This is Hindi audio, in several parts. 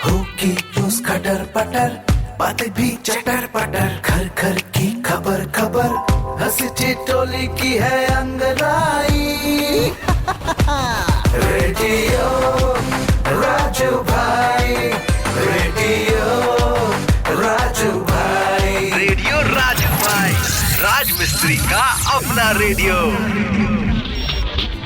होगी रोज खटर पटर, बातें भी चटर पटर, घर घर की खबर खबर, हंसी ठिठोली की है अंगड़ाई। रेडियो राजू भाई, रेडियो राजू भाई, रेडियो राजू भाई, राज मिस्त्री का अपना रेडियो।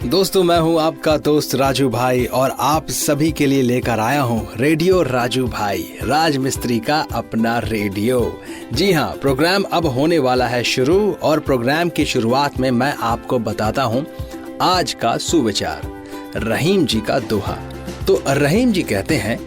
दोस्तों, मैं हूं आपका दोस्त राजू भाई और आप सभी के लिए लेकर आया हूं रेडियो राजू भाई, राज मिस्त्री का अपना रेडियो। जी हां, प्रोग्राम अब होने वाला है शुरू और प्रोग्राम की शुरुआत में मैं आपको बताता हूं आज का सुविचार, रहीम जी का दोहा। तो रहीम जी कहते हैं,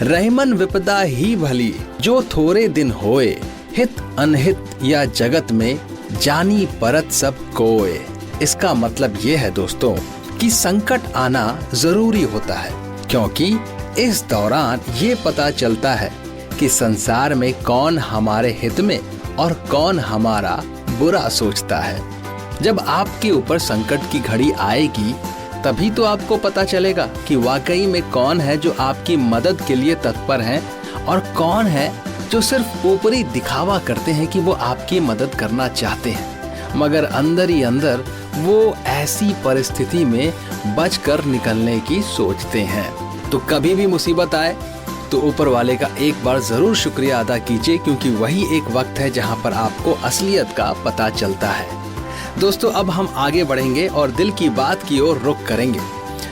रहीमन विपदा ही भली जो थोड़े दिन होए, हित अनहित या जगत में जानी परत सब कोय। इसका मतलब ये है दोस्तों कि संकट आना जरूरी होता है, क्योंकि इस दौरान ये पता चलता है कि संसार में कौन हमारे हित में और कौन हमारा बुरा सोचता है। जब आपके ऊपर संकट की घड़ी आएगी तभी तो आपको पता चलेगा कि वाकई में कौन है जो आपकी मदद के लिए तत्पर है और कौन है जो सिर्फ ऊपरी दिखावा करते हैं कि वो आपकी मदद करना चाहते हैं, मगर अंदर ही अंदर वो ऐसी परिस्थिति में बचकर निकलने की सोचते हैं। तो कभी भी मुसीबत आए तो ऊपर वाले का एक बार जरूर शुक्रिया अदा कीजिए, क्योंकि वही एक वक्त है जहां पर आपको असलियत का पता चलता है। दोस्तों, अब हम आगे बढ़ेंगे और दिल की बात की ओर रुख करेंगे।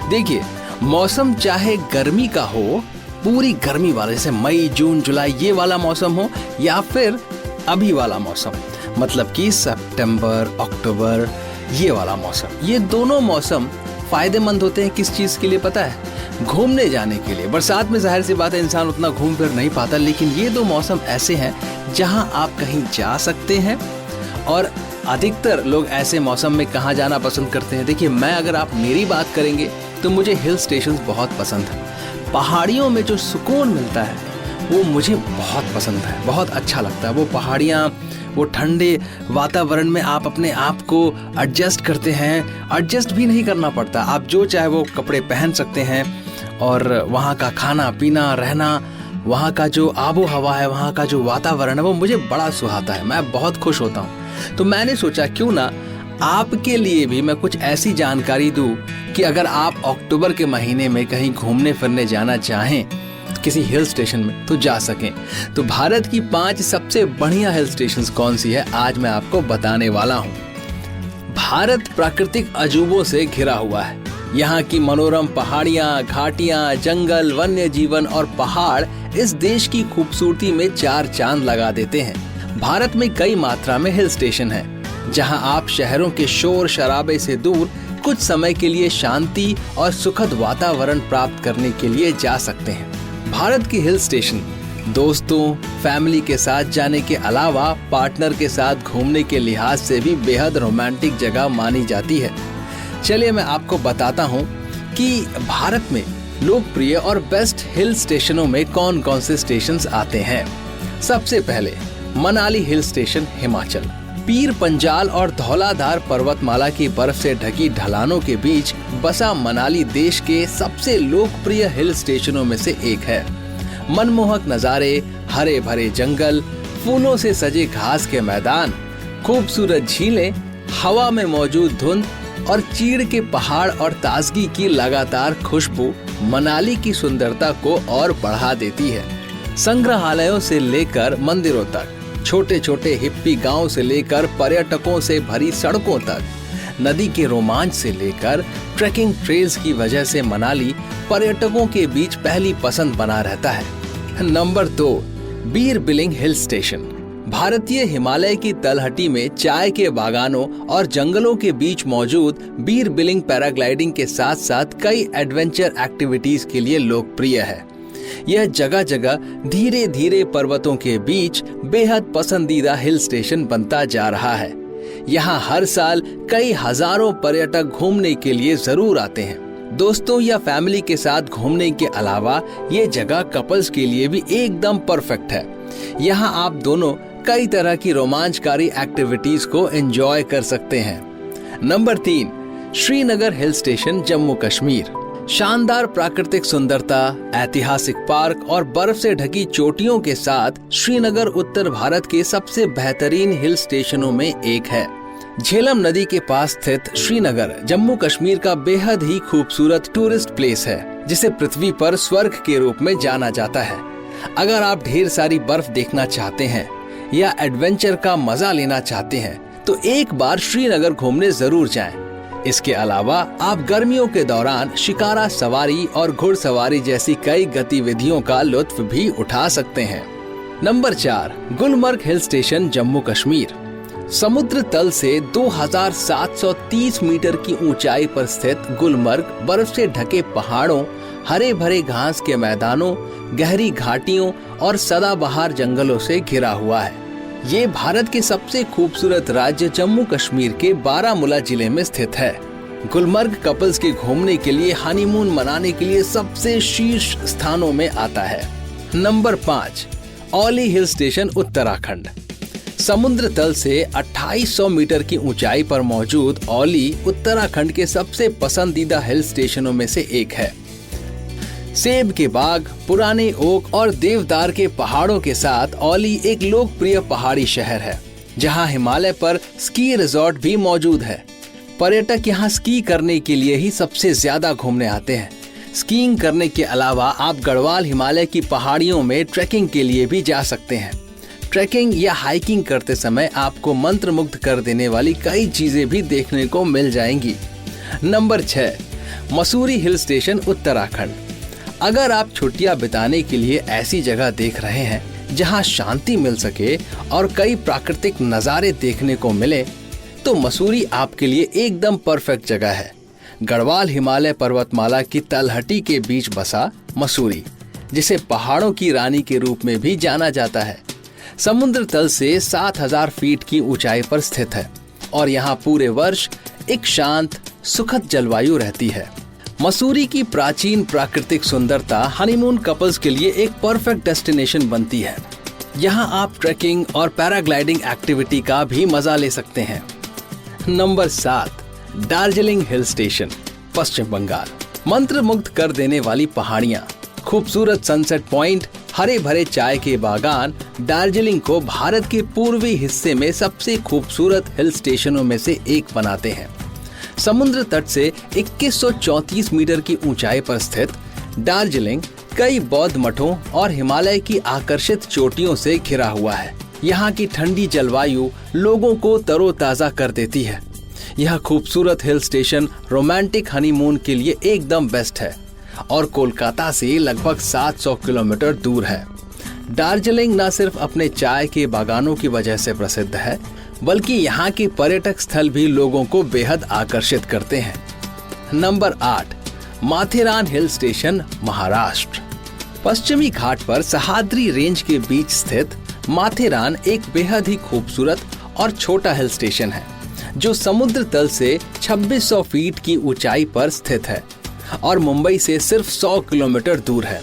देखिए, मौसम चाहे गर्मी का हो, पूरी गर्मी वाला, जैसे मई जून जुलाई ये वाला मौसम हो, या फिर अभी वाला मौसम, मतलब कि सितंबर अक्टूबर ये वाला मौसम, ये दोनों मौसम फायदेमंद होते हैं। किस चीज के लिए पता है? घूमने जाने के लिए। बरसात में जाहिर सी बात है इंसान उतना घूम फिर नहीं पाता, लेकिन ये दो मौसम ऐसे हैं जहां आप कहीं जा सकते हैं। और अधिकतर लोग ऐसे मौसम में कहाँ जाना पसंद करते हैं? देखिए, मैं अगर आप मेरी बात करेंगे तो मुझे हिल स्टेशंस बहुत पसंद है। पहाड़ियों में जो सुकून मिलता है वो मुझे बहुत पसंद है, बहुत अच्छा लगता है। वो पहाड़ियाँ, वो ठंडे वातावरण में आप अपने आप को एडजस्ट करते हैं। एडजस्ट भी नहीं करना पड़ता, आप जो चाहे वो कपड़े पहन सकते हैं। और वहाँ का खाना पीना, रहना, वहाँ का जो आबो हवा है, वहाँ का जो वातावरण है, वो मुझे बड़ा सुहाता है। मैं बहुत खुश होता हूँ। तो मैंने सोचा क्यों ना आपके लिए भी मैं कुछ ऐसी जानकारी दूं कि अगर आप अक्टूबर के महीने में कहीं घूमने फिरने जाना चाहें किसी हिल स्टेशन में तो जा सकें। तो भारत की 5 सबसे बढ़िया हिल स्टेशंस कौन सी है, आज मैं आपको बताने वाला हूँ। भारत प्राकृतिक अजूबों से घिरा हुआ है। यहाँ की मनोरम पहाड़ियाँ, घाटियाँ, जंगल, वन्य जीवन और पहाड़ इस देश की खूबसूरती में 4 चांद लगा देते हैं। भारत में कई मात्रा में हिल स्टेशन है जहाँ आप शहरों के शोर शराबे से दूर कुछ समय के लिए शांति और सुखद वातावरण प्राप्त करने के लिए जा सकते हैं। भारत की हिल स्टेशन दोस्तों, फैमिली के साथ जाने के अलावा पार्टनर के साथ घूमने के लिहाज से भी बेहद रोमांटिक जगह मानी जाती है। चलिए मैं आपको बताता हूँ कि भारत में लोकप्रिय और बेस्ट हिल स्टेशनों में कौन कौन से स्टेशंस आते हैं। सबसे पहले मनाली हिल स्टेशन, हिमाचल। पीर पंजाल और धौलाधार पर्वतमाला की बर्फ से ढकी ढलानों के बीच बसा मनाली देश के सबसे लोकप्रिय हिल स्टेशनों में से एक है। मनमोहक नज़ारे, हरे भरे जंगल, फूलों से सजे घास के मैदान, खूबसूरत झीलें, हवा में मौजूद धुंध और चीड़ के पहाड़ और ताजगी की लगातार खुशबू मनाली की सुंदरता को और बढ़ा देती है। संग्रहालयों से लेकर मंदिरों तक, छोटे छोटे हिप्पी गांव से लेकर पर्यटकों से भरी सड़कों तक, नदी के रोमांच से लेकर ट्रैकिंग ट्रेल्स की वजह से मनाली पर्यटकों के बीच पहली पसंद बना रहता है। Number 2, Bir Billing hill station. भारतीय हिमालय की तलहटी में चाय के बागानों और जंगलों के बीच मौजूद बीर बिलिंग पैराग्लाइडिंग के साथ साथ कई एडवेंचर एक्टिविटीज के लिए लोकप्रिय है। यह जगह जगह धीरे धीरे पर्वतों के बीच बेहद पसंदीदा हिल स्टेशन बनता जा रहा है। यहाँ हर साल कई हजारों पर्यटक घूमने के लिए जरूर आते हैं। दोस्तों या फैमिली के साथ घूमने के अलावा ये जगह कपल्स के लिए भी एकदम परफेक्ट है। यहाँ आप दोनों कई तरह की रोमांचकारी एक्टिविटीज को एंजॉय कर सकते हैं। Number 3, Srinagar hill station, Jammu Kashmir. शानदार प्राकृतिक सुंदरता, ऐतिहासिक पार्क और बर्फ से ढकी चोटियों के साथ श्रीनगर उत्तर भारत के सबसे बेहतरीन हिल स्टेशनों में एक है। झेलम नदी के पास स्थित श्रीनगर जम्मू कश्मीर का बेहद ही खूबसूरत टूरिस्ट प्लेस है, जिसे पृथ्वी पर स्वर्ग के रूप में जाना जाता है। अगर आप ढेर सारी बर्फ देखना चाहते हैं या एडवेंचर का मजा लेना चाहते हैं तो एक बार श्रीनगर घूमने जरूर जाएं। इसके अलावा आप गर्मियों के दौरान शिकारा सवारी और घुड़सवारी जैसी कई गतिविधियों का लुत्फ भी उठा सकते हैं। Number 4, Gulmarg hill station Jammu Kashmir. समुद्र तल से 2730 मीटर की ऊंचाई पर स्थित गुलमर्ग बर्फ से ढके पहाड़ों, हरे भरे घास के मैदानों, गहरी घाटियों और सदाबहार जंगलों से घिरा हुआ है। ये भारत के सबसे खूबसूरत राज्य जम्मू कश्मीर के बारामूला जिले में स्थित है। गुलमर्ग कपल्स के घूमने के लिए, हनीमून मनाने के लिए सबसे शीर्ष स्थानों में आता है। Number 5, Auli hill station Uttarakhand. समुद्र तल से 2800 मीटर की ऊंचाई पर मौजूद औली उत्तराखंड के सबसे पसंदीदा हिल स्टेशनों में से एक है। सेब के बाग, पुराने ओक और देवदार के पहाड़ों के साथ औली एक लोकप्रिय पहाड़ी शहर है, जहां हिमालय पर स्की रिजॉर्ट भी मौजूद है। पर्यटक यहां स्की करने के लिए ही सबसे ज्यादा घूमने आते हैं। स्कीइंग करने के अलावा आप गढ़वाल हिमालय की पहाड़ियों में ट्रैकिंग के लिए भी जा सकते हैं। ट्रैकिंग या हाइकिंग करते समय आपको मंत्रमुग्ध कर देने वाली कई चीजें भी देखने को मिल जाएंगी। Number 6, Mussoorie hill station Uttarakhand. अगर आप छुट्टियां बिताने के लिए ऐसी जगह देख रहे हैं जहां शांति मिल सके और कई प्राकृतिक नज़ारे देखने को मिले, तो मसूरी आपके लिए एकदम परफेक्ट जगह है। गढ़वाल हिमालय पर्वतमाला की तलहटी के बीच बसा मसूरी, जिसे पहाड़ों की रानी के रूप में भी जाना जाता है, समुद्र तल से 7000 फीट की ऊंचाई पर स्थित है और यहाँ पूरे वर्ष एक शांत सुखद जलवायु रहती है। मसूरी की प्राचीन प्राकृतिक सुंदरता हनीमून कपल्स के लिए एक परफेक्ट डेस्टिनेशन बनती है। यहाँ आप ट्रैकिंग और पैराग्लाइडिंग एक्टिविटी का भी मजा ले सकते हैं। नंबर 7, दार्जिलिंग हिल स्टेशन पश्चिम बंगाल। मंत्रमुग्ध कर देने वाली पहाड़ियाँ, खूबसूरत सनसेट पॉइंट, हरे भरे चाय के बागान दार्जिलिंग को भारत के पूर्वी हिस्से में सबसे खूबसूरत हिल स्टेशनों में से एक बनाते हैं। समुद्र तट से 2134 मीटर की ऊंचाई पर स्थित दार्जिलिंग कई बौद्ध मठों और हिमालय की आकर्षित चोटियों से घिरा हुआ है। यहाँ की ठंडी जलवायु लोगों को तरोताजा कर देती है। यह खूबसूरत हिल स्टेशन रोमांटिक हनीमून के लिए एकदम बेस्ट है और कोलकाता से लगभग 700 किलोमीटर दूर है। दार्जिलिंग न सिर्फ अपने चाय के बागानों की वजह से प्रसिद्ध है, बल्कि यहाँ के पर्यटक स्थल भी लोगों को बेहद आकर्षित करते हैं। Number 8, Matheran hill station Maharashtra. पश्चिमी घाट पर सह्याद्री रेंज के बीच स्थित माथेरान एक बेहद ही खूबसूरत और छोटा हिल स्टेशन है, जो समुद्र तल से 2600 फीट की ऊंचाई पर स्थित है और मुंबई से सिर्फ 100 किलोमीटर दूर है।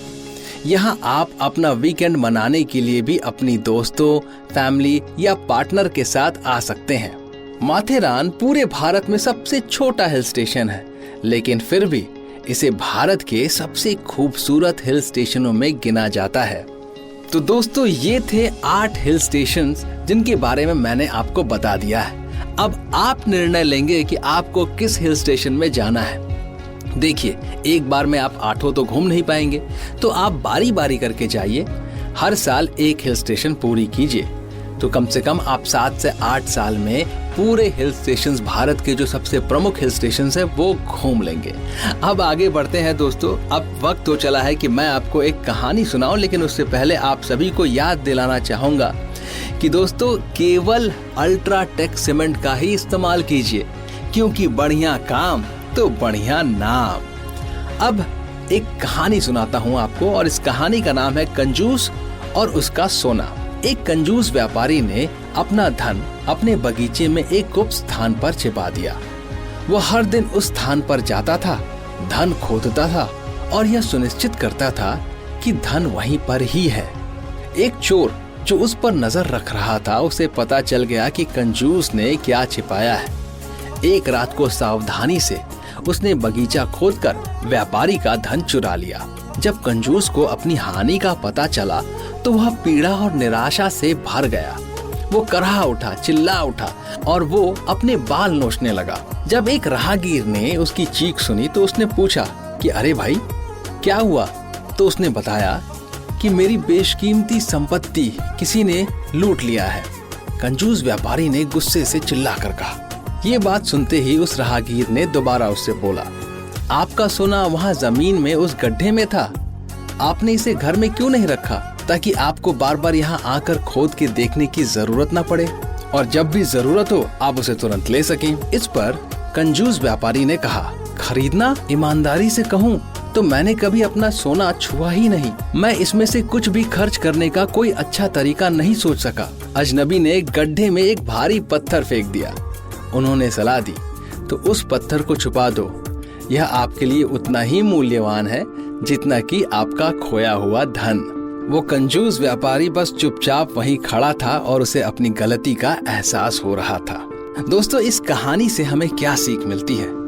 यहाँ आप अपना वीकेंड मनाने के लिए भी अपनी दोस्तों, फैमिली या पार्टनर के साथ आ सकते हैं। माथेरान पूरे भारत में सबसे छोटा हिल स्टेशन है, लेकिन फिर भी इसे भारत के सबसे खूबसूरत हिल स्टेशनों में गिना जाता है। तो दोस्तों, ये थे 8 हिल स्टेशंस जिनके बारे में मैंने आपको बता दिया है। अब आप निर्णय लेंगे कि आपको किस हिल स्टेशन में जाना है। देखिए, एक बार में आप 8 तो घूम नहीं पाएंगे, तो आप बारी बारी करके जाइए। हर साल एक हिल स्टेशन पूरी कीजिए, तो कम से कम आप 7 से 8 साल में पूरे हिल स्टेशंस, भारत के जो सबसे प्रमुख हिल स्टेशंस हैं, वो घूम लेंगे। अब आगे बढ़ते हैं दोस्तों। अब वक्त तो चला है कि मैं आपको एक कहानी सुनाऊं, लेकिन उससे पहले आप सभी को याद दिलाना चाहूंगा कि दोस्तों, केवल अल्ट्राटेक सीमेंट का ही इस्तेमाल कीजिए, क्योंकि बढ़िया काम तो बढ़िया नाम। अब एक कहानी सुनाता हूँ आपको, और इस कहानी का नाम है कंजूस और उसका सोना। एक कंजूस व्यापारी ने अपना धन अपने बगीचे में एक गुप्त स्थान पर छिपा दिया। वो हर दिन उस स्थान पर जाता था, धन खोदता था और यह सुनिश्चित करता था कि धन वहीं पर ही है। एक चोर जो उस पर नजर रख रहा था, उसे पता चल गया कि कंजूस ने क्या छिपाया है। एक रात को सावधानी से उसने बगीचा खोदकर व्यापारी का धन चुरा लिया। जब कंजूस को अपनी हानि का पता चला तो वह पीड़ा और निराशा से भर गया। वो करहा उठा, चिल्ला उठा और वो अपने बाल नोचने लगा। जब एक राहगीर ने उसकी चीख सुनी तो उसने पूछा कि अरे भाई क्या हुआ? तो उसने बताया कि मेरी बेशकीमती संपत्ति किसी ने लूट लिया है। कंजूस व्यापारी ने गुस्से से चिल्ला कर कहा। ये बात सुनते ही उस राहगीर ने दोबारा उससे बोला, आपका सोना वहाँ जमीन में उस गड्ढे में था, आपने इसे घर में क्यों नहीं रखा ताकि आपको बार बार यहाँ आकर खोद के देखने की जरूरत न पड़े और जब भी जरूरत हो आप उसे तुरंत ले सकें। इस पर कंजूस व्यापारी ने कहा, खरीदना? ईमानदारी से कहूँ तो मैंने कभी अपना सोना छुआ ही नहीं। मैं इसमें से कुछ भी खर्च करने का कोई अच्छा तरीका नहीं सोच सका। अजनबी ने गड्ढे में एक भारी पत्थर फेंक दिया। उन्होंने सलाह दी, तो उस पत्थर को छुपा दो, यह आपके लिए उतना ही मूल्यवान है जितना कि आपका खोया हुआ धन। वो कंजूस व्यापारी बस चुपचाप वहीं खड़ा था और उसे अपनी गलती का एहसास हो रहा था। दोस्तों, इस कहानी से हमें क्या सीख मिलती है?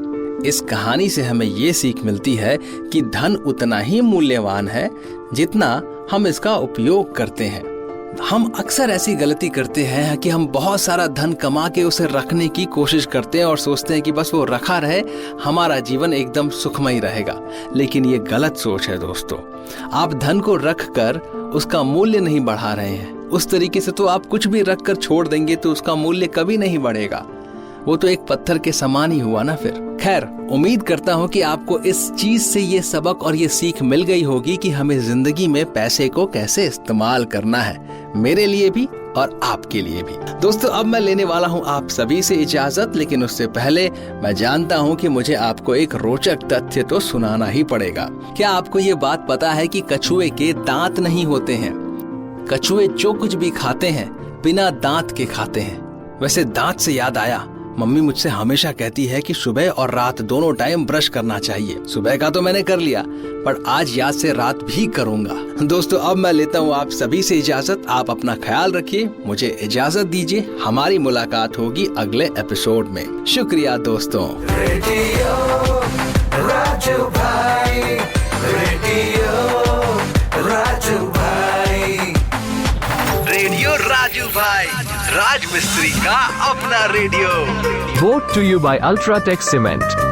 इस कहानी से हमें ये सीख मिलती है कि धन उतना ही मूल्यवान है जितना हम इसका उपयोग करते हैं। हम अक्सर ऐसी गलती करते हैं कि हम बहुत सारा धन कमा के उसे रखने की कोशिश करते हैं और सोचते हैं कि बस वो रखा रहे, हमारा जीवन एकदम सुखमय रहेगा। लेकिन ये गलत सोच है दोस्तों। आप धन को रख कर उसका मूल्य नहीं बढ़ा रहे हैं। उस तरीके से तो आप कुछ भी रख कर छोड़ देंगे तो उसका मूल्य कभी नहीं बढ़ेगा। वो तो एक पत्थर के समान ही हुआ ना फिर। खैर, उम्मीद करता हूँ कि आपको इस चीज से ये सबक और ये सीख मिल गई होगी कि हमें जिंदगी में पैसे को कैसे इस्तेमाल करना है, मेरे लिए भी और आपके लिए भी। दोस्तों, अब मैं लेने वाला हूँ आप सभी से इजाजत, लेकिन उससे पहले मैं जानता हूँ कि मुझे आपको एक रोचक तथ्य तो सुनाना ही पड़ेगा। क्या आपको ये बात पता है कि कछुए के दांत नहीं होते हैं? कछुए जो कुछ भी खाते हैं बिना दांत के खाते हैं। वैसे दांत से याद आया, मम्मी मुझसे हमेशा कहती है कि सुबह और रात दोनों टाइम ब्रश करना चाहिए। सुबह का तो मैंने कर लिया, पर आज याद से रात भी करूंगा। दोस्तों, अब मैं लेता हूँ आप सभी से इजाजत। आप अपना ख्याल रखिए, मुझे इजाजत दीजिए। हमारी मुलाकात होगी अगले एपिसोड में। शुक्रिया दोस्तों। रेडियो राजू भाई, रेडियो राजू भाई, रेडियो राजू भाई, राज मिस्त्री का अपना radio. Brought to you by Ultratech Cement.